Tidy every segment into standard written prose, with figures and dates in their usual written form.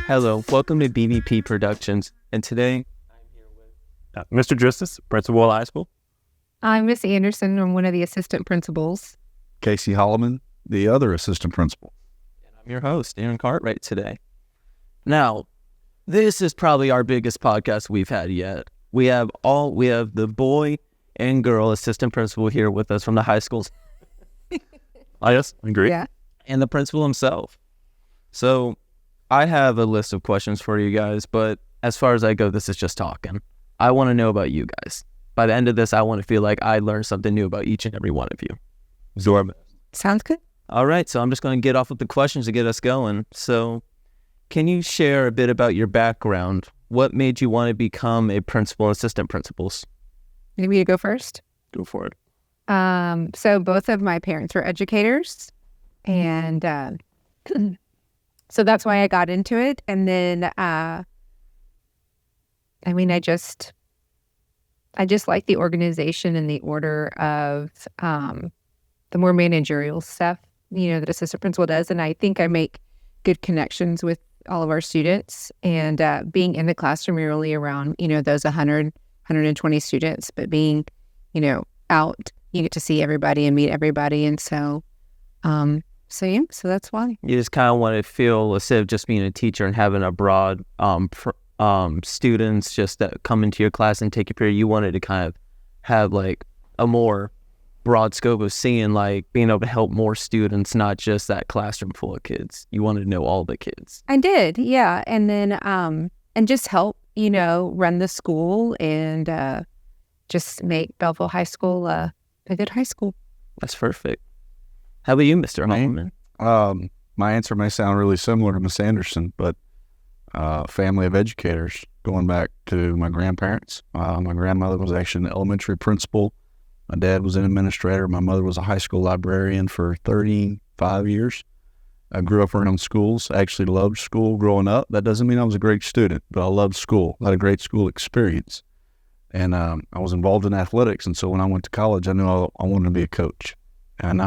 Hello, welcome to BVP Productions, and today I'm here with Mr. Dristas, principal of high school. I'm Miss Anderson. I'm one of the assistant principals. Casey Hollomon, the other assistant principal. And I'm your host, Aaron Cartwright, today. Now, this is probably our biggest podcast we've had yet. We have the boy and girl assistant principal here with us from the high schools. Yes, I agree. Yeah. And the principal himself. So I have a list of questions for you guys, but as far as I go, this is just talking. I want to know about you guys. By the end of this, I want to feel like I learned something new about each and every one of you. Zorba. Sounds good. All right, so I'm just going to get off with the questions to get us going. So can you share a bit about your background? What made you want to become a principal and assistant principals? Maybe you go first. Go for it. So both of my parents were educators, and so that's why I got into it. And then, I just like the organization and the order of the more managerial stuff, that assistant principal does. And I think I make good connections with all of our students. And being in the classroom, you're really around, those 100, 120 students. But being, out, you get to see everybody and meet everybody. And so that's why. You just kind of want to feel, instead of just being a teacher and having a broad students just that come into your class and take your period, you wanted to kind of have like a more broad scope of seeing, like being able to help more students, not just that classroom full of kids. You wanted to know all the kids. I did, yeah. And then and just help, run the school and just make Bellville High School a good high school. That's perfect. How about you, Mr. Holloman? My answer may sound really similar to Miss Anderson, but family of educators, going back to my grandparents. My grandmother was actually an elementary principal. My dad was an administrator. My mother was a high school librarian for 35 years. I grew up around schools. I actually loved school growing up. That doesn't mean I was a great student, but I loved school. I had a great school experience. And I was involved in athletics. And so when I went to college, I knew I wanted to be a coach. And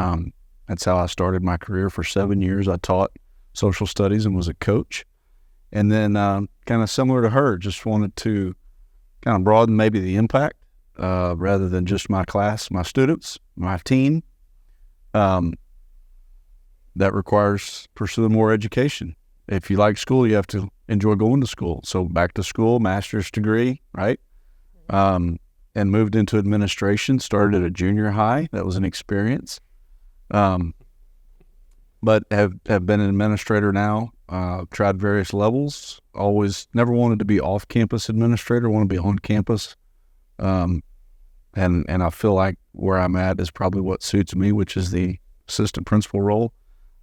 that's how I started my career. For 7 years, I taught social studies and was a coach. And then kind of similar to her, just wanted to kind of broaden maybe the impact rather than just my class, my students, my team. That requires pursuing more education. If you like school, you have to enjoy going to school. So back to school, master's degree, right? And moved into administration, started at a junior high. That was an experience. But have been an administrator now, tried various levels, always never wanted to be off-campus administrator, want to be on campus. And I feel like where I'm at is probably what suits me, which is the assistant principal role.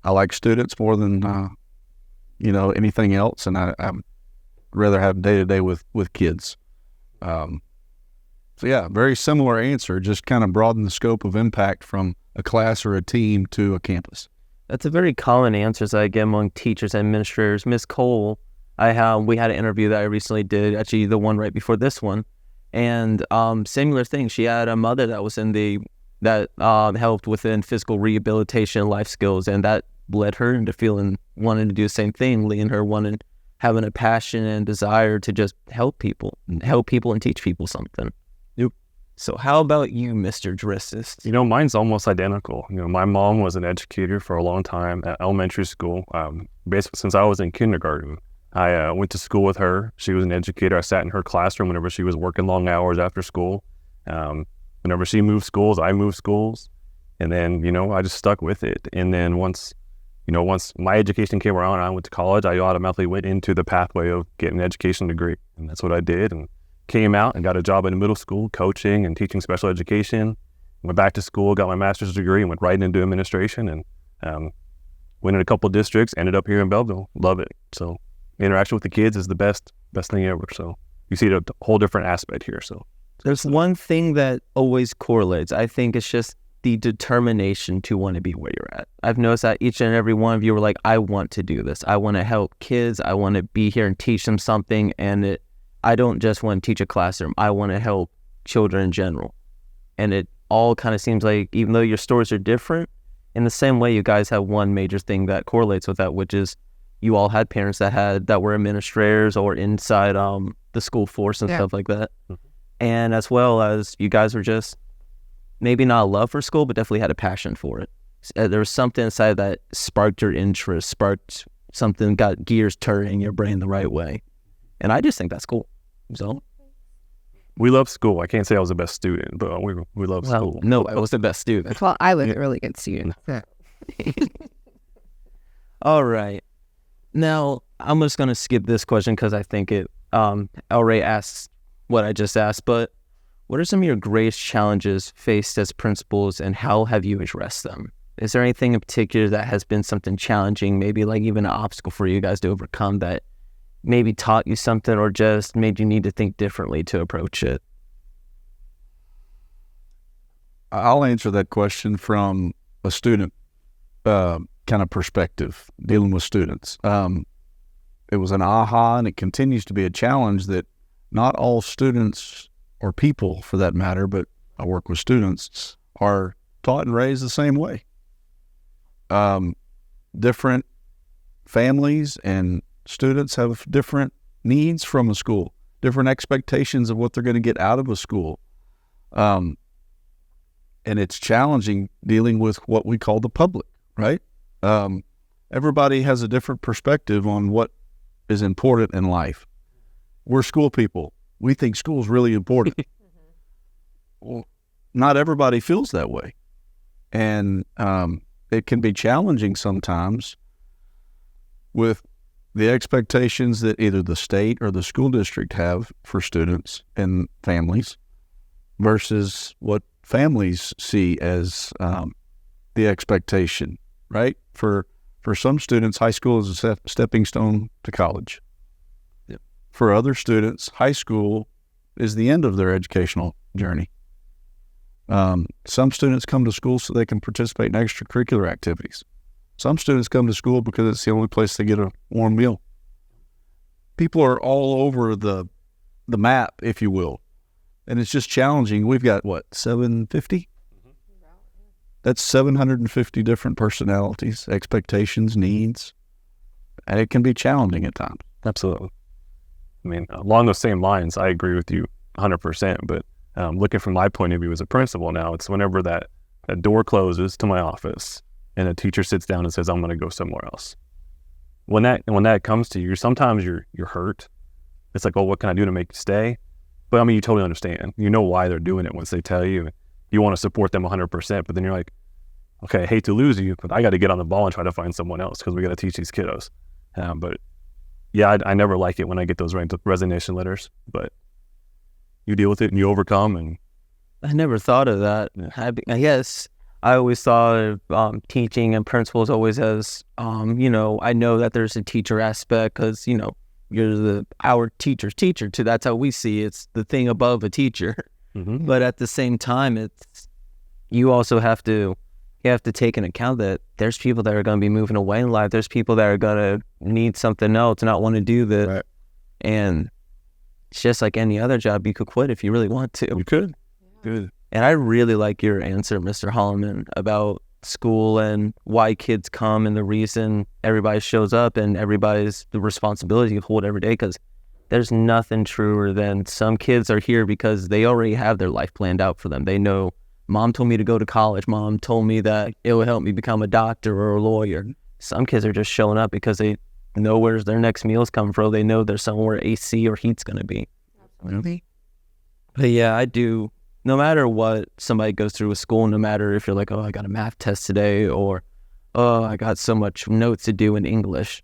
I like students more than, anything else. And I'd rather have day-to-day with kids. So yeah, very similar answer, just kind of broaden the scope of impact from a class or a team to a campus. That's a very common answer that I get among teachers and administrators. Miss Cole, we had an interview that I recently did, actually the one right before this one, and similar thing. She had a mother that was that helped within physical rehabilitation, life skills, and that led her into wanting to do the same thing, leading her having a passion and desire to just help people and teach people something. Yep. So how about you, Mr. Dristas? Mine's almost identical. My mom was an educator for a long time at elementary school. Basically, since I was in kindergarten, I went to school with her. She was an educator. I sat in her classroom whenever she was working long hours after school. Whenever she moved schools, I moved schools. And then, I just stuck with it. And then once my education came around and I went to college, I automatically went into the pathway of getting an education degree. And that's what I did. And came out and got a job in a middle school coaching and teaching special education. Went back to school, got my master's degree, and went right into administration. And went in a couple of districts, ended up here in Bellville. Love it. So interaction with the kids is the best thing ever. So you see a whole different aspect here. So there's one thing that always correlates. I think it's just the determination to want to be where you're at. I've noticed that each and every one of you were like, I want to do this. I want to help kids. I want to be here and teach them something. And I don't just want to teach a classroom. I want to help children in general. And it all kind of seems like, even though your stories are different, in the same way, you guys have one major thing that correlates with that, which is you all had parents that were administrators or inside the school force and stuff like that. And as well as you guys were just maybe not a love for school, but definitely had a passion for it. There was something inside that sparked your interest, sparked something, got gears turning in your brain the right way. And I just think that's cool. So we love school. I can't say I was the best student, but we love school. No, I was the best student. Well, I was a really good student. All right. Now, I'm just going to skip this question because I think it already asks what I just asked, but what are some of your greatest challenges faced as principals, and how have you addressed them? Is there anything in particular that has been something challenging, maybe like even an obstacle for you guys to overcome that maybe taught you something or just made you need to think differently to approach it? I'll answer that question from a student kind of perspective, dealing with students. It was an aha, and it continues to be a challenge that not all students, or people for that matter, but I work with students, are taught and raised the same way. Different families and students have different needs from a school, different expectations of what they're going to get out of a school. And it's challenging dealing with what we call the public, right? Everybody has a different perspective on what is important in life. We're school people. We think school is really important. Well, not everybody feels that way. And it can be challenging sometimes with the expectations that either the state or the school district have for students and families versus what families see as the expectation, right? For some students, high school is a stepping stone to college. Yep. For other students, high school is the end of their educational journey. Some students come to school so they can participate in extracurricular activities. Some students come to school because it's the only place they get a warm meal. People are all over the map, if you will. And it's just challenging. We've got, 750? That's 750 different personalities, expectations, needs. And it can be challenging at times. Absolutely. I mean, along those same lines, I agree with you 100%. But looking from my point of view as a principal now, it's whenever that door closes to my office and a teacher sits down and says, I'm going to go somewhere else. When that comes to you, sometimes you're hurt. It's like, well, what can I do to make you stay? But I mean, you totally understand. You know why they're doing it once they tell you. You want to support them 100%, but then you're like, okay, I hate to lose you, but I got to get on the ball and try to find someone else because we got to teach these kiddos. But yeah, I never like it when I get those resignation letters, but you deal with it and you overcome. And I never thought of that. I guess I always thought of teaching and principals always as, I know that there's a teacher aspect because, you're our teacher's teacher too. That's how we see it. It's the thing above a teacher. Mm-hmm. But at the same time, you also have to take into account that there's people that are going to be moving away in life. There's people that are going to need something else, not want to do this. Right. And it's just like any other job. You could quit if you really want to. You could. Yeah. Good. And I really like your answer, Mr. Hollomon, about school and why kids come and the reason everybody shows up and everybody's the responsibility to hold every day, because there's nothing truer than some kids are here because they already have their life planned out for them. They know, Mom told me to go to college. Mom told me that it will help me become a doctor or a lawyer. Some kids are just showing up because they know where their next meal's coming from. They know there's somewhere AC or heat's going to be. Absolutely. But yeah, I do. No matter what somebody goes through with school, no matter if you're like, oh, I got a math test today, or, oh, I got so much notes to do in English.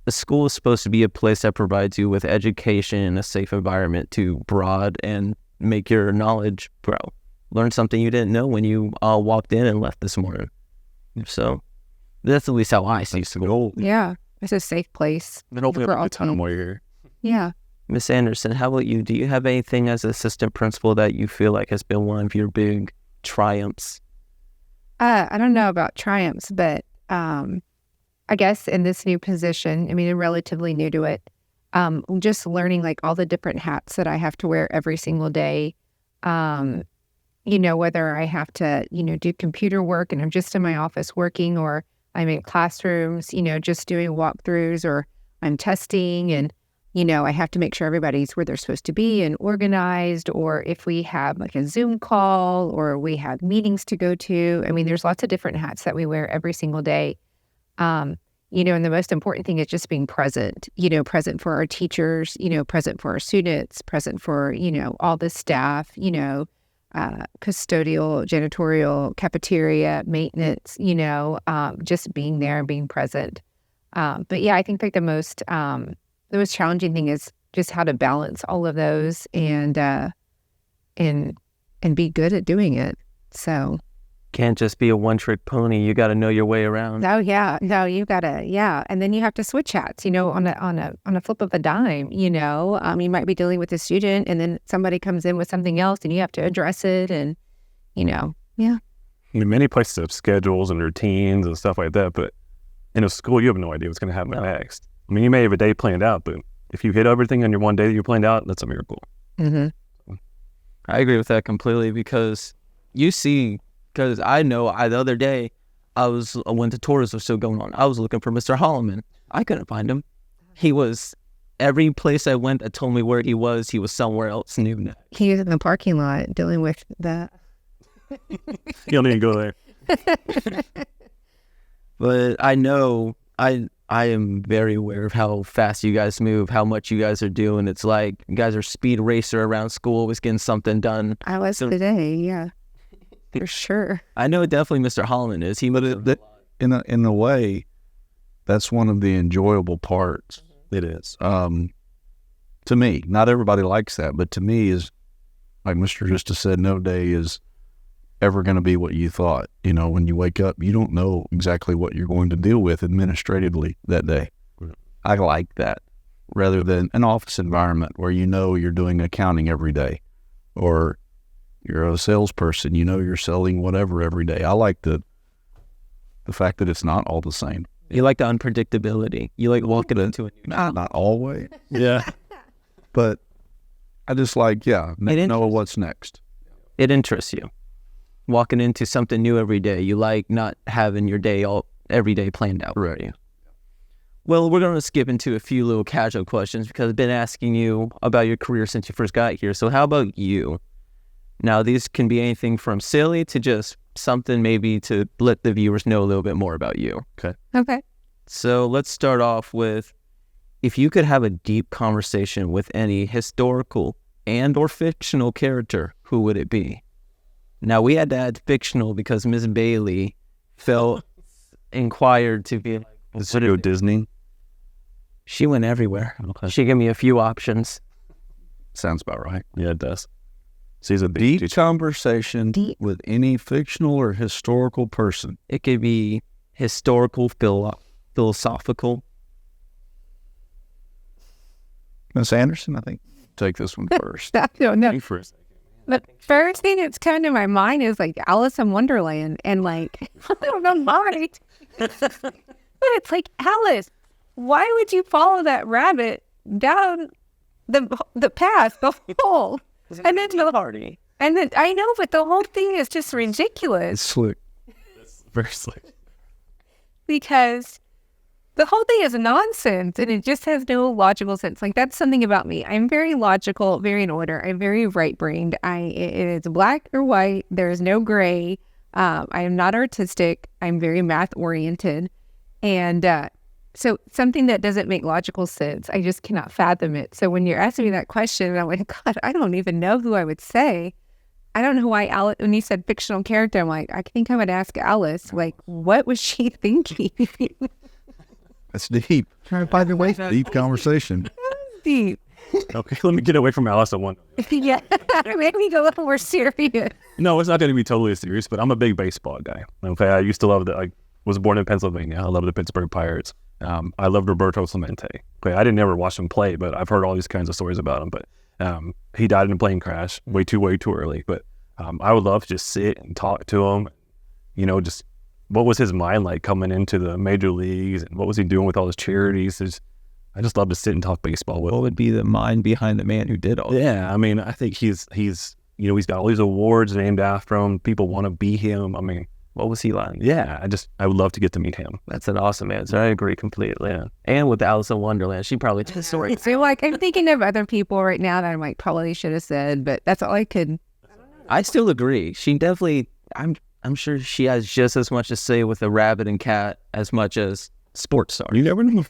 The school is supposed to be a place that provides you with education and a safe environment to broad and make your knowledge grow. Learn something you didn't know when you walked in and left this morning. So that's at least how I see school. Yeah. It's a safe place. Then hopefully For have a all good time while you're here. Yeah. Miss Anderson, how about you? Do you have anything as assistant principal that you feel like has been one of your big triumphs? I don't know about triumphs, but I guess in this new position, I'm relatively new to it, just learning like all the different hats that I have to wear every single day. whether I have to, do computer work and I'm just in my office working, or I'm in classrooms, just doing walkthroughs, or I'm testing and, I have to make sure everybody's where they're supposed to be and organized, or if we have like a Zoom call or we have meetings to go to. I mean, there's lots of different hats that we wear every single day. And the most important thing is just being present, present for our teachers, present for our students, present for, all the staff, custodial, janitorial, cafeteria, maintenance, just being there and being present. But yeah, I think like the most challenging thing is just how to balance all of those and be good at doing it. So can't just be a one-trick pony. You got to know your way around. Oh yeah, no, you gotta, yeah, and then you have to switch hats. On a flip of a dime. You might be dealing with a student, and then somebody comes in with something else, and you have to address it. And yeah. I mean, many places have schedules and routines and stuff like that, but in a school, you have no idea what's going to happen next. I mean, you may have a day planned out, but if you hit everything on your one day that you planned out, that's a miracle. Mm-hmm. I agree with that completely because I know the other day when the tours were still going on, I was looking for Mr. Hollomon. I couldn't find him. Every place I went that told me where he was somewhere else new. He was in the parking lot dealing with the... You don't need to go there. But I know I am very aware of how fast you guys move, how much you guys are doing. It's like you guys are speed racer around school, always getting something done. I was today, yeah. For sure. I know definitely Mr. Hollomon is. In a way, that's one of the enjoyable parts. It is. To me, not everybody likes that, but to me is, like Mr. Dristas said, no day is ever going to be what you thought. When you wake up, you don't know exactly what you're going to deal with administratively that day. Right. I like that rather than an office environment where you're doing accounting every day, or you're a salesperson, you're selling whatever every day. I like the fact that it's not all the same. You like the unpredictability. You like walking into a new job. Not always. Yeah. But I just like, know what's next. It interests you. Walking into something new every day. You like not having your day every day planned out. Right. Well, we're going to skip into a few little casual questions because I've been asking you about your career since you first got here. So how about you? Now, these can be anything from silly to just something maybe to let the viewers know a little bit more about you. Okay. So let's start off with, if you could have a deep conversation with any historical and or fictional character, who would it be? Now, we had to add fictional because Ms. Bailey felt inquired to be like, Does she go Disney? She went everywhere. Okay. She gave me a few options. Sounds about right. Yeah, it does. She's a Deep conversation with any fictional or historical person. It could be historical, philosophical. Ms. Anderson, I think, take this one first. I don't know. for a second. The first thing that's coming to my mind is like Alice in Wonderland, and like, I don't know why. But it's like, Alice, why would you follow that rabbit down the path, the hole? And then the party. And then I know, but the whole thing is just ridiculous. It's slick. It's very slick. Because the whole thing is nonsense, and it just has no logical sense. Like, that's something about me. I'm very logical, very in order. I'm very right-brained. It is black or white. There is no gray. I am not artistic. I'm very math-oriented. And so something that doesn't make logical sense, I just cannot fathom it. So when you're asking me that question, I'm like, God, I don't even know who I would say. I don't know why Alice, when you said fictional character, I'm like, I think I would ask Alice, like, what was she thinking? That's deep. By the way, deep conversation. Deep. Okay, let me get away from Alice at one. Yeah, make me go a little more serious. No, it's not going to be totally serious, but I'm a big baseball guy. Okay, I used to love I was born in Pennsylvania. I love the Pittsburgh Pirates. I loved Roberto Clemente. Okay, I didn't ever watch him play, but I've heard all these kinds of stories about him. But he died in a plane crash way too early. But I would love to just sit and talk to him. Just what was his mind like coming into the major leagues, and what was he doing with all his charities? I just love to sit and talk baseball with him. What would be the mind behind the man who did all that? Yeah, I mean, I think he's he's got all these awards named after him. People want to be him. I mean, What was he like? yeah, I would love to get to meet him. That's an awesome answer. I agree completely. Yeah. And with Alice in Wonderland, she probably told the story. I feel like I'm thinking of other people right now that I might probably should have said, but that's all I could. I still agree. She definitely, I'm sure she has just as much to say with the rabbit and cat as much as sports star. You never know.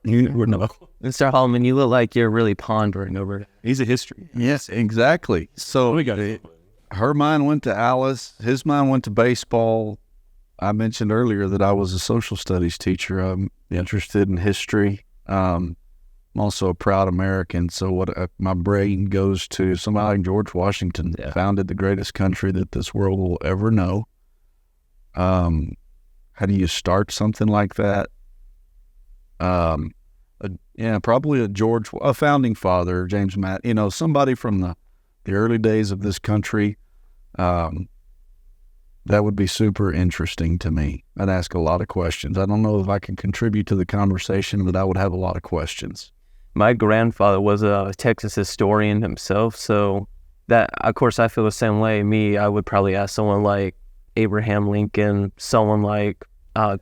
You never know. Mr. Hollomon, you look like you're really pondering over it. He's a history. Yes, exactly. So We got it. her mind went to Alice. His mind went to baseball. I mentioned earlier that I was a social studies teacher. I'm interested in history. I'm also a proud American. So my brain goes to somebody like George Washington, founded the greatest country that this world will ever know. How do you start something like that? Probably a founding father, James Matt. Somebody from the early days of this country. That would be super interesting to me. I'd ask a lot of questions. I don't know if I can contribute to the conversation, but I would have a lot of questions. My grandfather was a Texas historian himself, so that, of course, I feel the same way. I would probably ask someone like Abraham Lincoln, someone like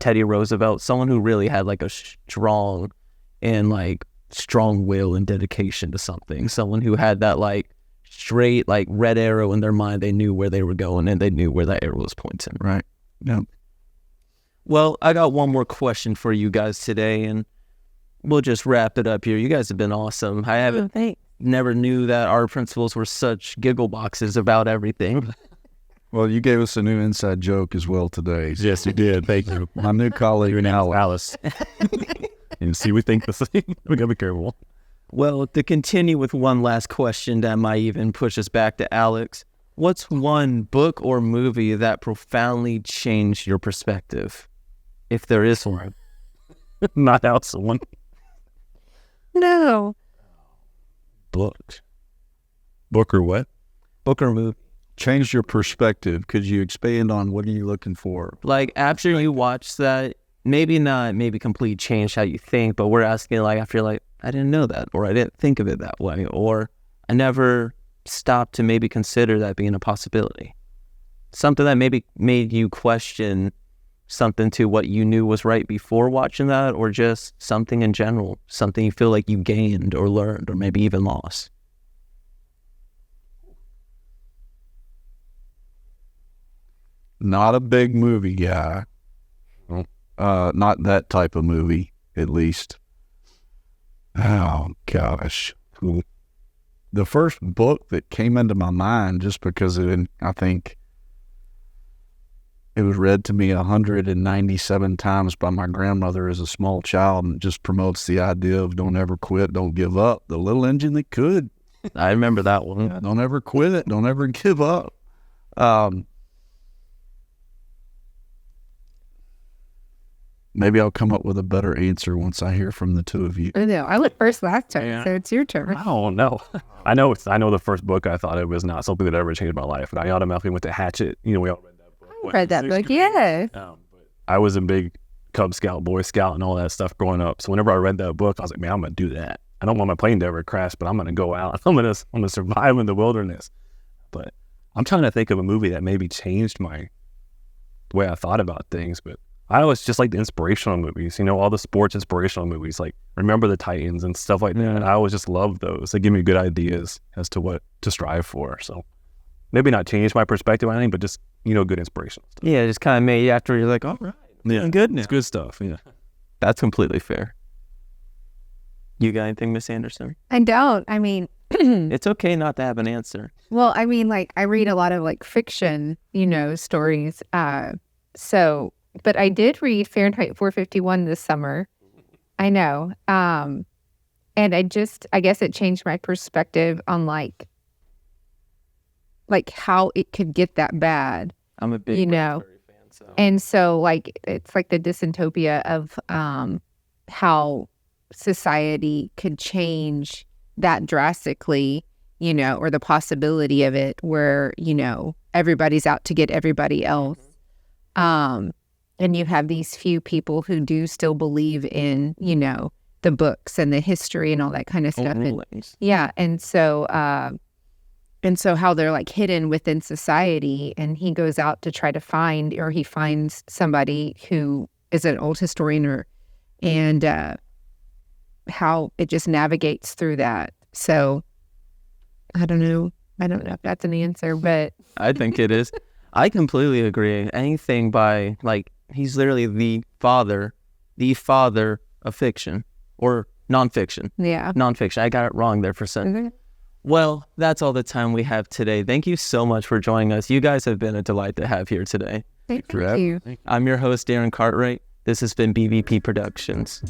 Teddy Roosevelt, someone who really had like a strong will and dedication to something, someone who had that like straight like red arrow in their mind. They knew where they were going and they knew where that arrow was pointing. Right. Yeah. Well, I got one more question for you guys today, and we'll just wrap it up here. You guys have been awesome. Never knew that our principals were such giggle boxes about everything. Well, you gave us a new inside joke as well today. Yes, you did. Thank you. My new colleague, Your name is Alice. And see, we think the same. We gotta be careful. Well, to continue with one last question that might even push us back to Alex, what's one book or movie that profoundly changed your perspective, if there is one? Not out someone. No. Book or what? Book or movie? Changed your perspective. Could you expand on what are you looking for? Like after you watch that, maybe completely change how you think, but we're asking like after you're like, I didn't know that, or I didn't think of it that way, or I never stopped to maybe consider that being a possibility. Something that maybe made you question something to what you knew was right before watching that, or just something in general, something you feel like you gained or learned or maybe even lost. Not a big movie guy. Not that type of movie, at least. Oh, gosh. The first book that came into my mind, just because I think it was read to me 197 times by my grandmother as a small child, and it just promotes the idea of don't ever quit, don't give up. The Little Engine That Could. I remember that one. Yeah, don't ever quit it. Don't ever give up. Maybe I'll come up with a better answer once I hear from the two of you. I know. I went first last time, Yeah. so it's your turn. I don't know. I know the first book. I thought it was not something that ever changed my life, and I automatically went to Hatchet. We all read that book. I read that book, yeah. But I was a big Cub Scout, Boy Scout, and all that stuff growing up. So whenever I read that book, I was like, man, I'm gonna do that. I don't want my plane to ever crash, but I'm gonna go out. I'm gonna survive in the wilderness. But I'm trying to think of a movie that maybe changed the way I thought about things. But I always just like the inspirational movies, all the sports inspirational movies, like Remember the Titans and stuff like that. I always just love those. They give me good ideas as to what to strive for. So maybe not change my perspective or anything, but just, good inspirational stuff. Yeah, just kind of made you after you're like, all right, Yeah, good now. It's good stuff. Yeah. That's completely fair. You got anything, Miss Anderson? I don't. I mean, It's okay not to have an answer. well, I mean, like I read a lot of like fiction, stories. But I did read Fahrenheit 451 this summer. I know. And I guess it changed my perspective on like how it could get that bad. I'm a big fan. So. And so like, it's like the dystopia of how society could change that drastically, or the possibility of it where, everybody's out to get everybody else. And you have these few people who do still believe in, the books and the history and all that kind of stuff. And, yeah. And so And so how they're like hidden within society, and he goes out to try to find, or he finds somebody who is an old historian, and how it just navigates through that. So I don't know if that's an answer, but I think it is. I completely agree. Anything by, like, he's literally the father of fiction or nonfiction. yeah. Nonfiction. I got it wrong there for a second. Okay. Well, that's all the time we have today. Thank you so much for joining us. You guys have been a delight to have here today. Thank for having you. I'm your host, Aaron Cartwright. This has been BVP Productions.